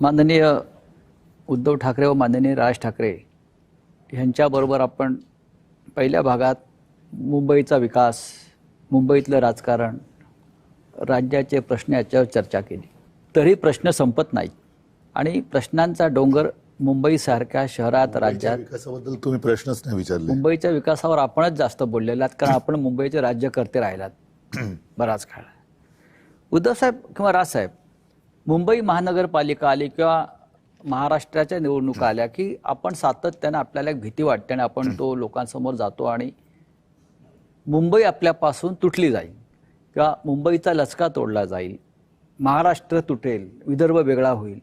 माननीय उद्धव ठाकरे व माननीय राज ठाकरे यांच्याबरोबर आपण पहिल्या भागात मुंबईचा विकास, मुंबईतलं राजकारण, राज्याचे प्रश्न याच्यावर चर्चा केली. तरी प्रश्न संपत नाहीत आणि प्रश्नांचा डोंगर मुंबईसारख्या शहरात, राज्यात. विकासाबद्दल तुम्ही प्रश्नच नाही विचारले. मुंबईच्या विकासावर आपणच जास्त बोललेला आहात, कारण आपण मुंबईचे राज्यकर्ते राहिलात बराच काळ. उद्धव साहेब किंवा राजसाहेब, मुंबई महानगरपालिका आली किंवा महाराष्ट्राच्या निवडणुका आल्या की आपण सातत्यानं आपल्याला एक भीती वाटते आणि आपण तो लोकांसमोर जातो आणि मुंबई आपल्यापासून तुटली जाईल किंवा मुंबईचा लचका तोडला जाईल, महाराष्ट्र तुटेल, विदर्भ वेगळा होईल,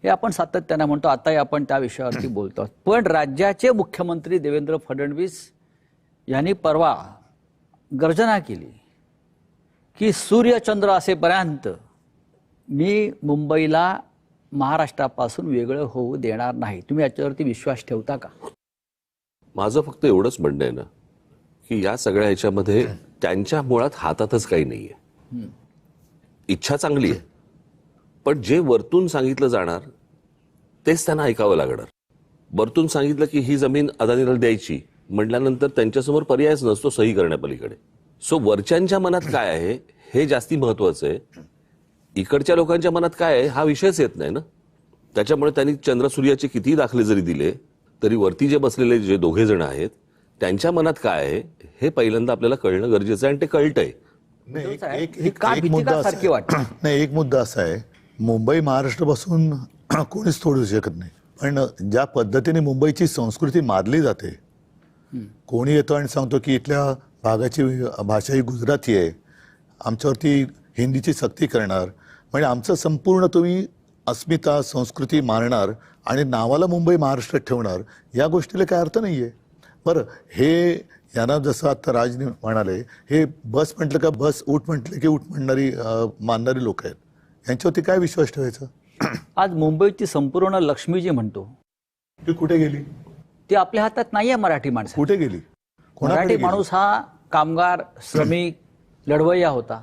हे आपण सातत्यानं म्हणतो. आताही आपण त्या विषयावरती बोलतो. पण राज्याचे मुख्यमंत्री देवेंद्र फडणवीस यांनी परवा गर्जना केली की सूर्यचंद्र असेपर्यंत मी मुंबईला महाराष्ट्रापासून वेगळं होऊ देणार नाही. तुम्ही याच्यावरती विश्वास ठेवता का? माझं फक्त एवढंच म्हणणं आहे ना की या सगळ्या ह्याच्यामध्ये त्यांच्या मुळात हातातच काही नाहीये. इच्छा चांगली आहे, पण जे वरतून सांगितलं जाणार तेच त्यांना ऐकावं लागणार. वरतून सांगितलं की ही जमीन अदानीला द्यायची म्हटल्यानंतर त्यांच्यासमोर पर्यायच नसतो सही करण्यापलीकडे. सो वरच्यांच्या मनात काय आहे हे जास्ती महत्वाचं आहे. इकडच्या लोकांच्या मनात काय आहे हा विषयच येत नाही ना. त्याच्यामुळे त्यांनी चंद्रसूर्याचे कितीही दाखले जरी दिले तरी वरती जे बसलेले जे दोघे जण आहेत त्यांच्या मनात काय आहे हे पहिल्यांदा आपल्याला कळणं गरजेचं आहे आणि ते कळतंय. एक मुद्दा असा आहे, मुंबई महाराष्ट्रापासून कोणीच तोडू शकत नाही, पण ज्या पद्धतीने मुंबईची संस्कृती मानली जाते, कोणी येतो आणि सांगतो की इथल्या भागाची भाषा ही गुजराती आहे, आमच्यावरती हिंदीची सक्ती करणार, म्हणजे आमचं संपूर्ण तुम्ही अस्मिता संस्कृती मानणार आणि नावाला मुंबई महाराष्ट्रात ठेवणार, या गोष्टीला काय अर्थ नाहीये. बरं, हे यांना जसं आता राज म्हणाले, हे बस म्हटलं का बस, उठ म्हटलं की उठ म्हणणारी मानणारी लोक आहेत, यांच्यावरती काय विश्वास ठेवायचा? आज मुंबईची संपूर्ण लक्ष्मी जी म्हणतो ती कुठे गेली? ती आपल्या हातात नाहीये. मराठी माणूस कुठे गेली? मराठी माणूस हा कामगार, श्रमिक, लढवय्या होता.